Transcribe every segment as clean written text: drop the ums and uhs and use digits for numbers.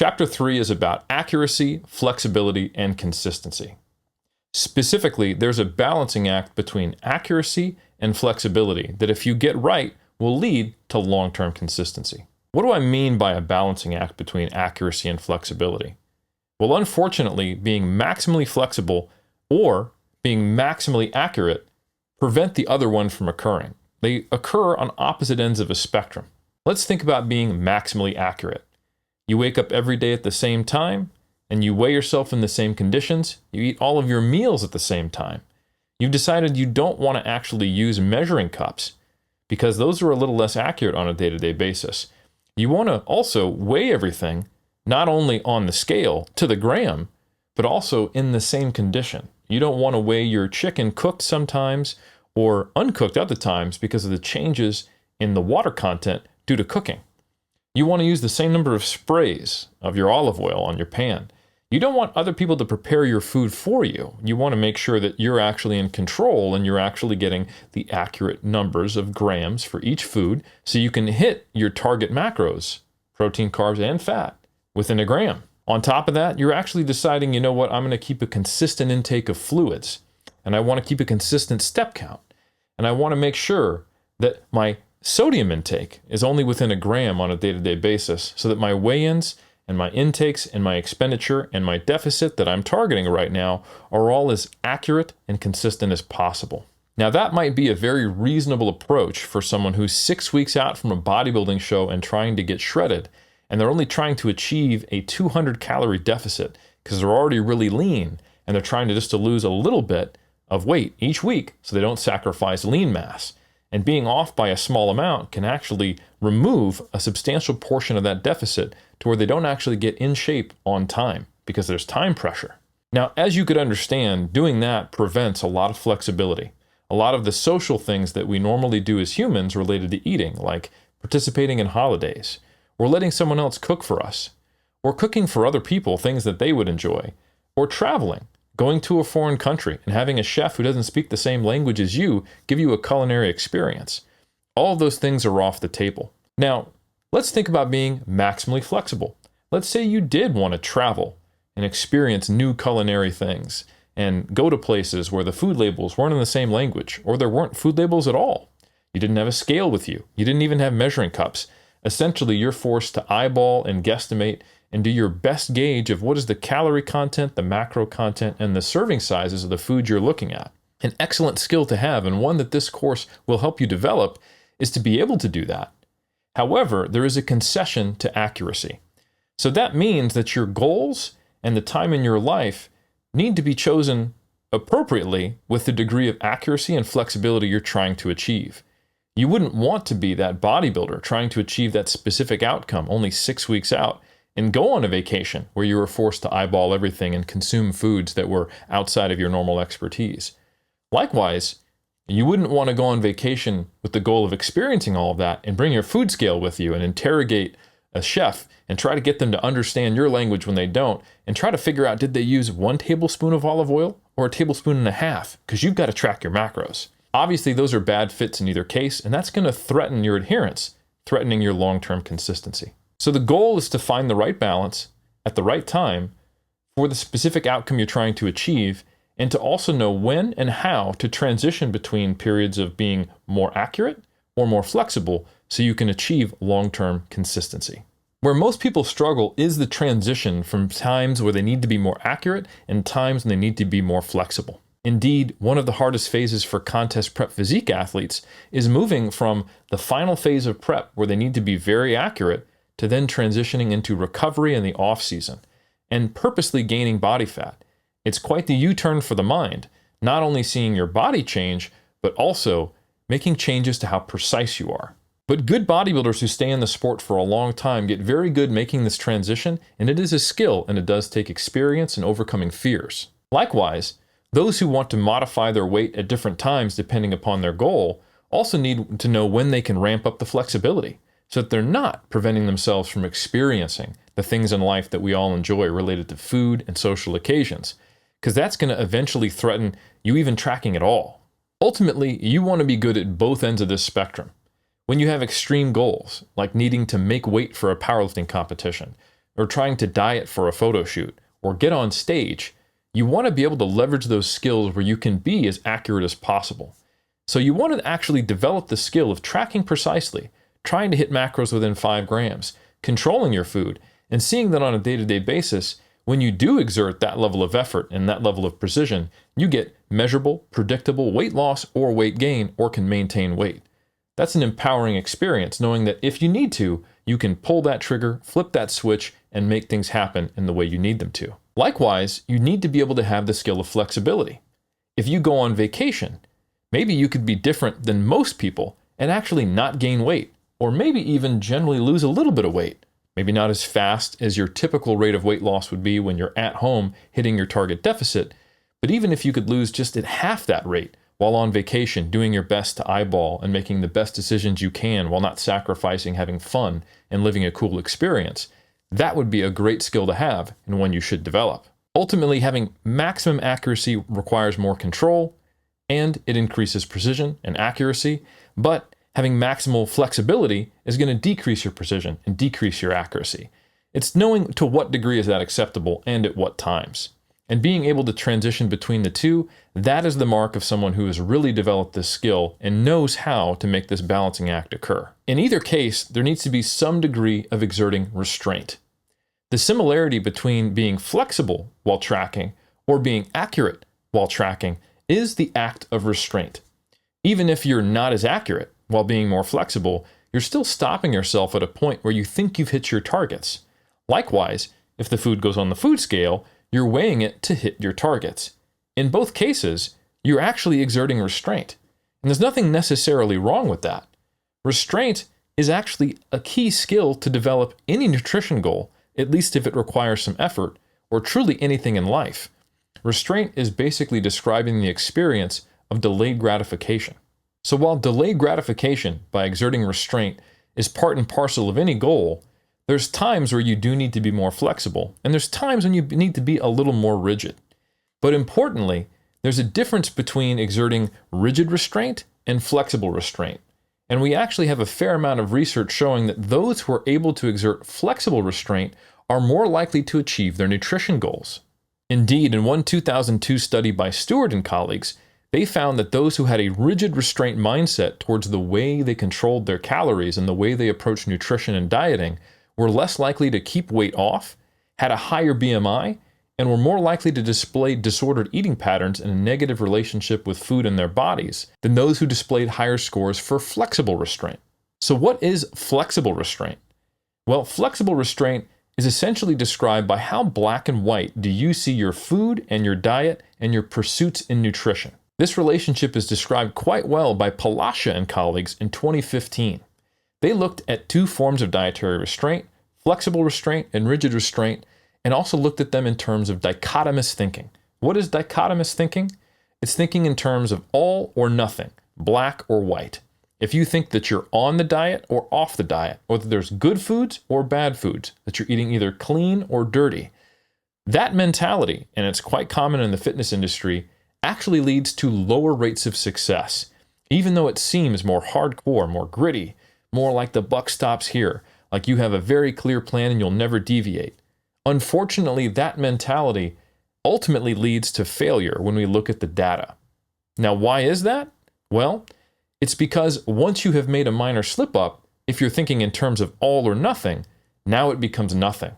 Chapter 3 is about accuracy, flexibility, and consistency. Specifically, there's a balancing act between accuracy and flexibility that, if you get right, will lead to long-term consistency. What do I mean by a balancing act between accuracy and flexibility? Well, unfortunately, being maximally flexible or being maximally accurate prevent the other one from occurring. They occur on opposite ends of a spectrum. Let's think about being maximally accurate. You wake up every day at the same time, and you weigh yourself in the same conditions. You eat all of your meals at the same time. You've decided you don't want to actually use measuring cups because those are a little less accurate on a day-to-day basis. You want to also weigh everything, not only on the scale to the gram, but also in the same condition. You don't want to weigh your chicken cooked sometimes or uncooked other times because of the changes in the water content due to cooking. You want to use the same number of sprays of your olive oil on your pan. You don't want other people to prepare your food for you. You want to make sure that you're actually in control and you're actually getting the accurate numbers of grams for each food so you can hit your target macros, protein, carbs, and fat, within a gram. On top of that, you're actually deciding, you know what, I'm going to keep a consistent intake of fluids, and I want to keep a consistent step count, and I want to make sure that my sodium intake is only within a gram on a day-to-day basis so that my weigh-ins and my intakes and my expenditure and my deficit that I'm targeting right now are all as accurate and consistent as possible. Now, that might be a very reasonable approach for someone who's 6 weeks out from a bodybuilding show and trying to get shredded, and they're only trying to achieve a 200-calorie deficit because they're already really lean, and they're trying to lose a little bit of weight each week so they don't sacrifice lean mass. And being off by a small amount can actually remove a substantial portion of that deficit to where they don't actually get in shape on time because there's time pressure. Now, as you could understand, doing that prevents a lot of flexibility. A lot of the social things that we normally do as humans related to eating, like participating in holidays, or letting someone else cook for us, or cooking for other people things that they would enjoy, or traveling, going to a foreign country and having a chef who doesn't speak the same language as you give you a culinary experience. All of those things are off the table. Now, let's think about being maximally flexible. Let's say you did want to travel and experience new culinary things and go to places where the food labels weren't in the same language, or there weren't food labels at all. You didn't have a scale with you. You didn't even have measuring cups. Essentially, you're forced to eyeball and guesstimate and do your best gauge of what is the calorie content, the macro content, and the serving sizes of the food you're looking at. An excellent skill to have, and one that this course will help you develop, is to be able to do that. However, there is a concession to accuracy. So that means that your goals and the time in your life need to be chosen appropriately with the degree of accuracy and flexibility you're trying to achieve. You wouldn't want to be that bodybuilder trying to achieve that specific outcome only 6 weeks out and go on a vacation where you were forced to eyeball everything and consume foods that were outside of your normal expertise. Likewise, you wouldn't want to go on vacation with the goal of experiencing all of that and bring your food scale with you and interrogate a chef and try to get them to understand your language when they don't, and try to figure out, did they use 1 tablespoon of olive oil or 1.5 tablespoons, because you've got to track your macros. Obviously, those are bad fits in either case, and that's going to threaten your adherence, threatening your long-term consistency. So the goal is to find the right balance at the right time for the specific outcome you're trying to achieve, and to also know when and how to transition between periods of being more accurate or more flexible so you can achieve long-term consistency. Where most people struggle is the transition from times where they need to be more accurate and times when they need to be more flexible. Indeed, one of the hardest phases for contest prep physique athletes is moving from the final phase of prep where they need to be very accurate to then transitioning into recovery in the off-season and purposely gaining body fat. It's quite the U-turn for the mind, not only seeing your body change, but also making changes to how precise you are. But good bodybuilders who stay in the sport for a long time get very good making this transition, and it is a skill, and it does take experience and overcoming fears. Likewise, those who want to modify their weight at different times depending upon their goal also need to know when they can ramp up the flexibility so that they're not preventing themselves from experiencing the things in life that we all enjoy related to food and social occasions, because that's going to eventually threaten you even tracking at all. Ultimately, you want to be good at both ends of this spectrum. When you have extreme goals, like needing to make weight for a powerlifting competition, or trying to diet for a photo shoot, or get on stage, you want to be able to leverage those skills where you can be as accurate as possible. So you want to actually develop the skill of tracking precisely, trying to hit macros within 5 grams, controlling your food, and seeing that on a day-to-day basis, when you do exert that level of effort and that level of precision, you get measurable, predictable weight loss or weight gain, or can maintain weight. That's an empowering experience, knowing that if you need to, you can pull that trigger, flip that switch, and make things happen in the way you need them to. Likewise, you need to be able to have the skill of flexibility. If you go on vacation, maybe you could be different than most people and actually not gain weight, or maybe even generally lose a little bit of weight. Maybe not as fast as your typical rate of weight loss would be when you're at home hitting your target deficit, but even if you could lose just at half that rate while on vacation, doing your best to eyeball and making the best decisions you can while not sacrificing having fun and living a cool experience, that would be a great skill to have and one you should develop. Ultimately, having maximum accuracy requires more control, and it increases precision and accuracy, but having maximal flexibility is going to decrease your precision and decrease your accuracy. It's knowing to what degree is that acceptable and at what times. And being able to transition between the two, that is the mark of someone who has really developed this skill and knows how to make this balancing act occur. In either case, there needs to be some degree of exerting restraint. The similarity between being flexible while tracking or being accurate while tracking is the act of restraint. Even if you're not as accurate while being more flexible, you're still stopping yourself at a point where you think you've hit your targets. Likewise, if the food goes on the food scale, you're weighing it to hit your targets. In both cases, you're actually exerting restraint. And there's nothing necessarily wrong with that. Restraint is actually a key skill to develop any nutrition goal, at least if it requires some effort, or truly anything in life. Restraint is basically describing the experience of delayed gratification. So while delayed gratification by exerting restraint is part and parcel of any goal, there's times where you do need to be more flexible, and there's times when you need to be a little more rigid. But importantly, there's a difference between exerting rigid restraint and flexible restraint. And we actually have a fair amount of research showing that those who are able to exert flexible restraint are more likely to achieve their nutrition goals. Indeed, in one 2002 study by Stewart and colleagues, they found that those who had a rigid restraint mindset towards the way they controlled their calories and the way they approached nutrition and dieting were less likely to keep weight off, had a higher BMI, and were more likely to display disordered eating patterns and a negative relationship with food in their bodies than those who displayed higher scores for flexible restraint. So what is flexible restraint? Well, flexible restraint is essentially described by how black and white do you see your food and your diet and your pursuits in nutrition. This relationship is described quite well by Palasha and colleagues in 2015. They looked at 2 forms of dietary restraint, flexible restraint and rigid restraint, and also looked at them in terms of dichotomous thinking. What is dichotomous thinking? It's thinking in terms of all or nothing, black or white. If you think that you're on the diet or off the diet, or that there's good foods or bad foods, that you're eating either clean or dirty, that mentality, and it's quite common in the fitness industry, actually leads to lower rates of success, even though it seems more hardcore, more gritty, more like the buck stops here, like you have a very clear plan and you'll never deviate. Unfortunately, that mentality ultimately leads to failure when we look at the data. Now, why is that? Well, it's because once you have made a minor slip up, if you're thinking in terms of all or nothing, now it becomes nothing.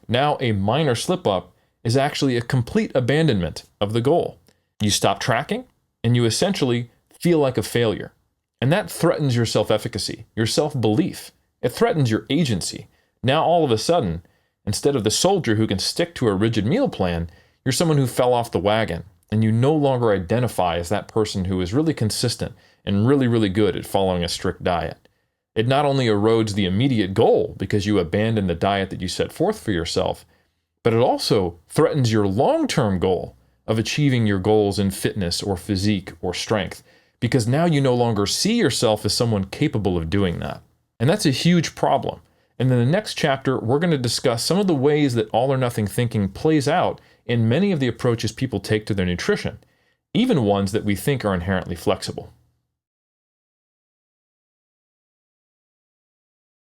Now a minor slip up is actually a complete abandonment of the goal. You stop tracking and you essentially feel like a failure. And that threatens your self-efficacy, your self-belief. It threatens your agency. Now all of a sudden, instead of the soldier who can stick to a rigid meal plan, you're someone who fell off the wagon, and you no longer identify as that person who is really consistent and really, really good at following a strict diet. It not only erodes the immediate goal because you abandon the diet that you set forth for yourself, but it also threatens your long-term goal of achieving your goals in fitness or physique or strength, because now you no longer see yourself as someone capable of doing that. And that's a huge problem. And in the next chapter, we're going to discuss some of the ways that all or nothing thinking plays out in many of the approaches people take to their nutrition, even ones that we think are inherently flexible.